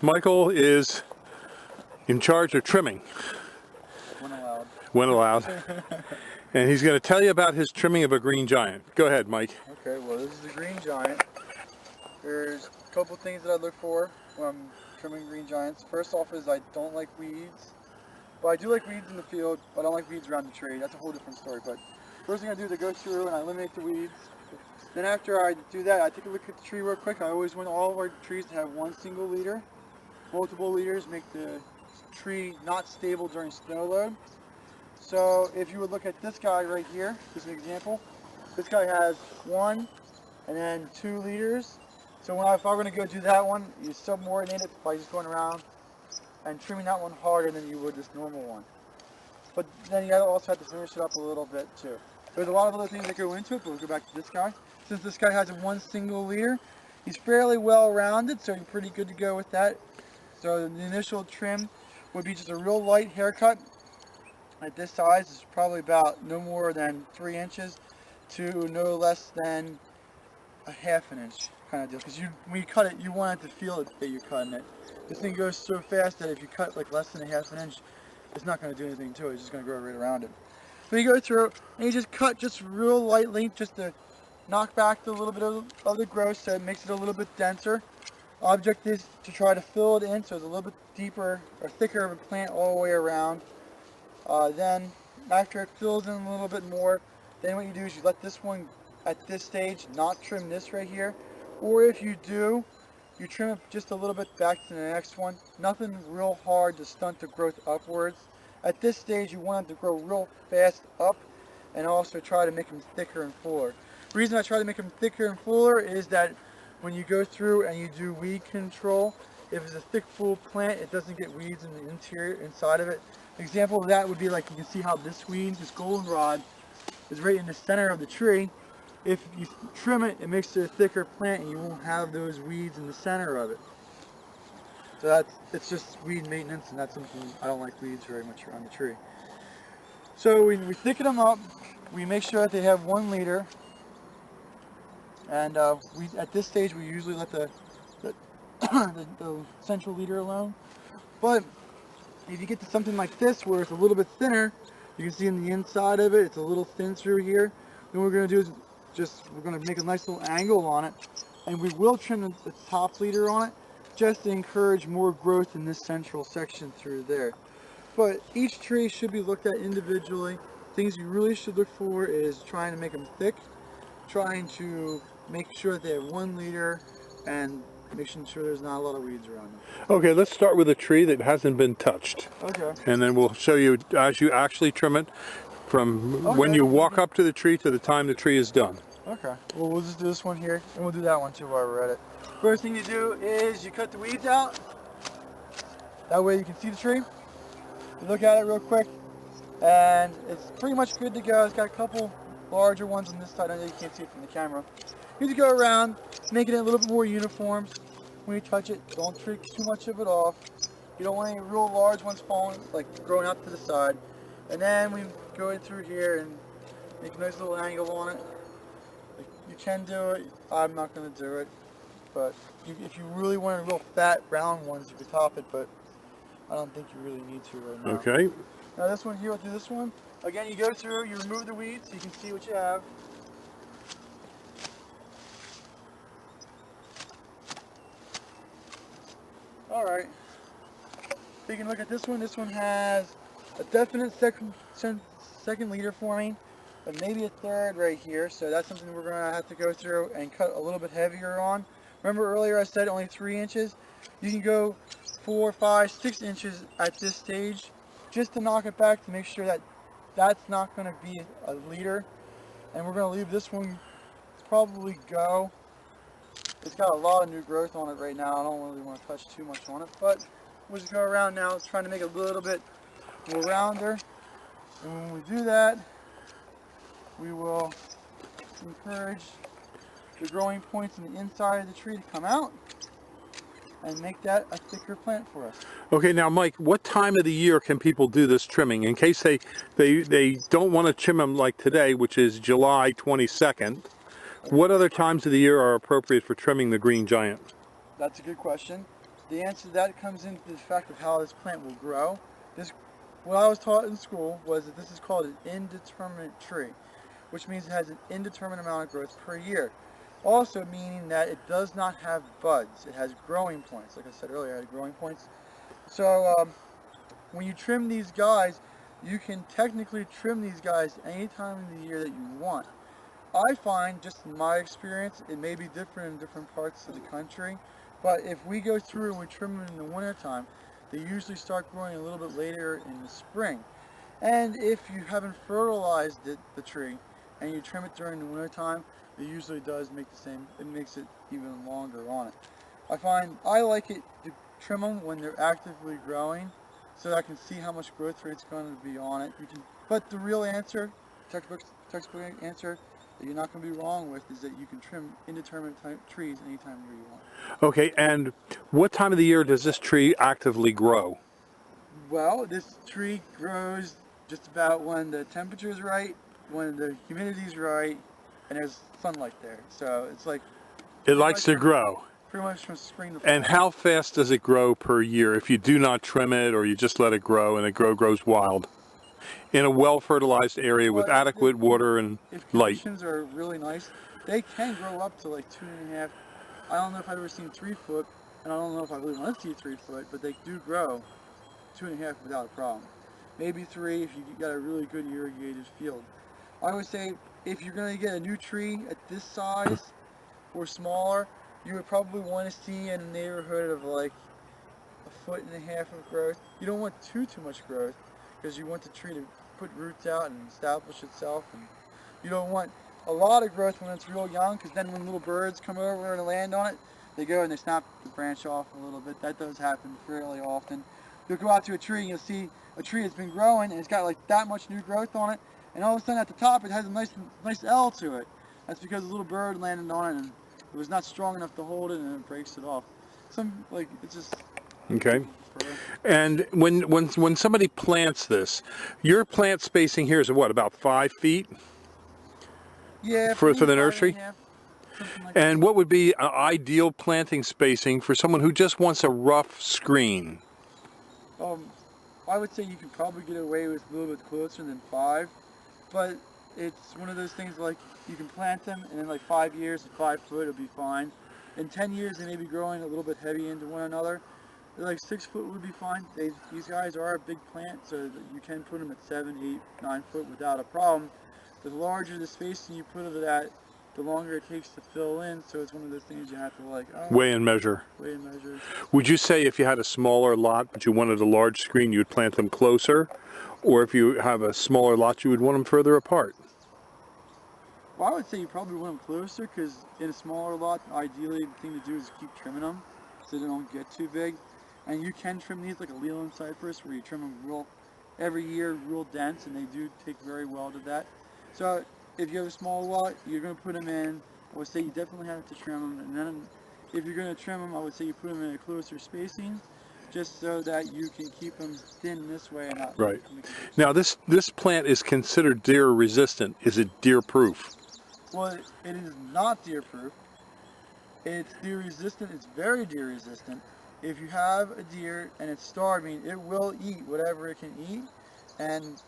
Michael is in charge of trimming. When allowed. When allowed. And he's going to tell you about his trimming of a green giant. Go ahead, Mike. Okay, well this is the green giant. There's a couple things that I look for when I'm trimming green giants. First off is I don't like weeds. But I do like weeds in the field, but I don't like weeds around the tree. That's a whole different story. But first thing I do is I go through and I eliminate the weeds. Then after I do that, I take a look at the tree real quick. I always want all of our trees to have one single leader. Multiple leaders make the tree not stable during snow load. So if you would look at this guy right here, this is an example. This guy has 1 and then 2 leaders. So if I were going to go do that one, you subordinate it by just going around and trimming that one harder than you would this normal one. But then you also have to finish it up a little bit too. There's a lot of other things that go into it, but we'll go back to this guy. Since this guy has one single leader, he's fairly well rounded, so you're pretty good to go with that. So the initial trim would be just a real light haircut. At this size, it's probably about no more than 3 inches to no less than a ½ inch kind of deal. Because when you cut it, you want it to feel that you're cutting it. This thing goes so fast that if you cut like less than a ½ inch, it's not going to do anything to it. It's just going to grow right around it. So you go through and you just cut just real lightly, just to knock back a little bit of the growth, so it makes it a little bit denser. Object is to try to fill it in so it's a little bit deeper or thicker of a plant all the way around. Then after it fills in a little bit more, then what you do is you let this one at this stage not trim this right here, or if you do, you trim it just a little bit back to the next one. Nothing real hard to stunt the growth upwards. At this stage you want it to grow real fast up and also try to make them thicker and fuller. The reason I try to make them thicker and fuller is that when you go through and you do weed control, if it's a thick full plant, it doesn't get weeds in the interior inside of it. An example of that would be like you can see how this weed, this goldenrod, is right in the center of the tree. If you trim it, it makes it a thicker plant and you won't have those weeds in the center of it. So it's just weed maintenance, and that's something I don't like weeds very much around the tree. So we thicken them up, we make sure that they have 1 leader, and at this stage we usually let the central leader alone. But if you get to something like this where it's a little bit thinner, you can see in the inside of it, it's a little thin through here. Then what we're going to do is we're going to make a nice little angle on it, and we will trim the top leader on it just to encourage more growth in this central section through there. But each tree should be looked at individually. Things you really should look for is trying to make them thick, trying to make sure that they have 1 leader, and making sure there's not a lot of weeds around them. Okay, let's start with a tree that hasn't been touched. Okay. And then we'll show you as you actually trim it from when you walk up to the tree to the time the tree is done. Okay. Well, we'll just do this one here, and we'll do that one too while we're at it. First thing you do is you cut the weeds out. That way you can see the tree. You look at it real quick, and it's pretty much good to go. It's got a couple larger ones on this side. I know you can't see it from the camera. You need to go around, making it a little bit more uniform. When you touch it, don't take too much of it off. You don't want any real large ones falling, like growing out to the side. And then we go in through here and make a nice little angle on it. You can do it. I'm not going to do it. But if you really want real fat, round ones, you could top it. But I don't think you really need to right now. Okay. Now this one here, we'll do this one. Again, you go through, you remove the weeds so you can see what you have. Alright, so you can look at this one has a definite second leader forming, but maybe a third right here, so that's something we're going to have to go through and cut a little bit heavier on. Remember earlier I said only 3 inches? You can go 4, 5, 6 inches at this stage, just to knock it back to make sure that that's not going to be a leader. And we're going to leave this one probably go. It's got a lot of new growth on it right now. I don't really want to touch too much on it, but we'll just go around now. It's trying to make it a little bit more rounder. And when we do that, we will encourage the growing points in the inside of the tree to come out and make that a thicker plant for us. Okay, now Mike, what time of the year can people do this trimming? In case they don't want to trim them like today, which is July 22nd, what other times of the year are appropriate for trimming the green giant? That's a good question. the answer to that comes into the fact of how this plant will grow. What I was taught in school was that this is called an indeterminate tree, which means it has an indeterminate amount of growth per year. Also meaning that it does not have buds. It has growing points. Like I said earlier, it had growing points. So when you trim these guys, you can technically trim these guys any time of the year that you want. I find, just in my experience, it may be different in different parts of the country, but if we go through and we trim them in the wintertime, they usually start growing a little bit later in the spring. And if you haven't fertilized the tree and you trim it during the wintertime, it usually does make the same, it makes it even longer on it. I like it to trim them when they're actively growing so that I can see how much growth rate's going to be on it. But the real answer, textbook answer, that you're not going to be wrong with is that you can trim indeterminate trees anytime of year you want. Okay, and what time of the year does this tree actively grow? Well, this tree grows just about when the temperature is right, when the humidity is right, and there's sunlight there. So it's like... It likes to grow. Pretty much from spring to fall. And how fast does it grow per year if you do not trim it or you just let it grow and it grows wild? In a well-fertilized area with adequate water and light. If conditions are really nice, they can grow up to like 2.5. I don't know if I've ever seen 3 foot, and I don't know if I really want to see 3 foot, but they do grow 2.5 without a problem. Maybe 3 if you got a really good irrigated field. I would say if you're going to get a new tree at this size or smaller, you would probably want to see in the neighborhood of like 1.5 feet of growth. You don't want too much growth because you want the tree to put roots out and establish itself. And you don't want a lot of growth when it's real young, because then when little birds come over and land on it, they go and they snap the branch off a little bit. That does happen fairly often. You'll go out to a tree and you'll see a tree that's been growing and it's got like that much new growth on it, and all of a sudden at the top it has a nice L to it. That's because a little bird landed on it and it was not strong enough to hold it and it breaks it off. It's just... Okay. And when somebody plants this, your plant spacing here is what, about 5 feet? Yeah. For the nursery? Like and what would be an ideal planting spacing for someone who just wants a rough screen? I would say you could probably get away with a little bit closer than 5, but it's one of those things like you can plant them and in like 5 years at 5 foot it'll be fine. In 10 years they may be growing a little bit heavy into one another. Like 6 foot would be fine. These guys are a big plant, so that you can put them at 7, 8, 9 foot without a problem. The larger the spacing you put it at, the longer it takes to fill in. So it's one of those things you have to like weigh and measure. Weigh and measure. Would you say if you had a smaller lot but you wanted a large screen, you would plant them closer, or if you have a smaller lot, you would want them further apart? Well, I would say you probably want them closer, because in a smaller lot, ideally the thing to do is keep trimming them so they don't get too big. And you can trim these like a Leland cypress, where you trim them every year real dense, and they do take very well to that. So if you have a small lot, you're going to put them in, I would say you definitely have to trim them. And then if you're going to trim them, I would say you put them in a closer spacing, just so that you can keep them thin this way and not... Right. Now this plant is considered deer resistant. Is it deer proof? Well, it is not deer proof. It's deer resistant. It's very deer resistant. If you have a deer and it's starving, it will eat whatever it can eat, and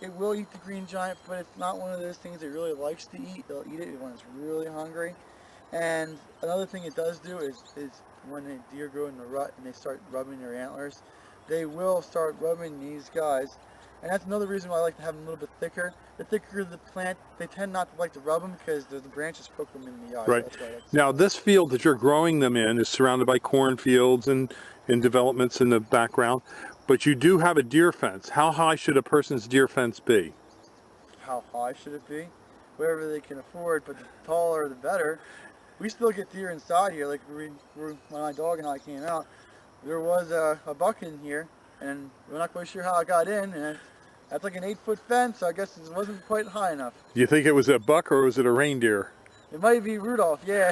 it will eat the green giant, but it's not one of those things it really likes to eat. It'll eat it when it's really hungry. And another thing it does do is when the deer go in the rut and they start rubbing their antlers, they will start rubbing these guys. And that's another reason why I like to have them a little bit thicker. The thicker the plant, they tend not to like to rub them because the branches poke them in the eye. Right. Now this field that you're growing them in is surrounded by cornfields and developments in the background, but you do have a deer fence. How high should a person's deer fence be? How high should it be? Whatever they can afford, but the taller the better. We still get deer inside here. Like when my dog and I came out, there was a buck in here, and we're not quite sure how it got in, and that's like an 8-foot fence, so I guess it wasn't quite high enough. Do you think it was a buck or was it a reindeer? It might be Rudolph, yeah.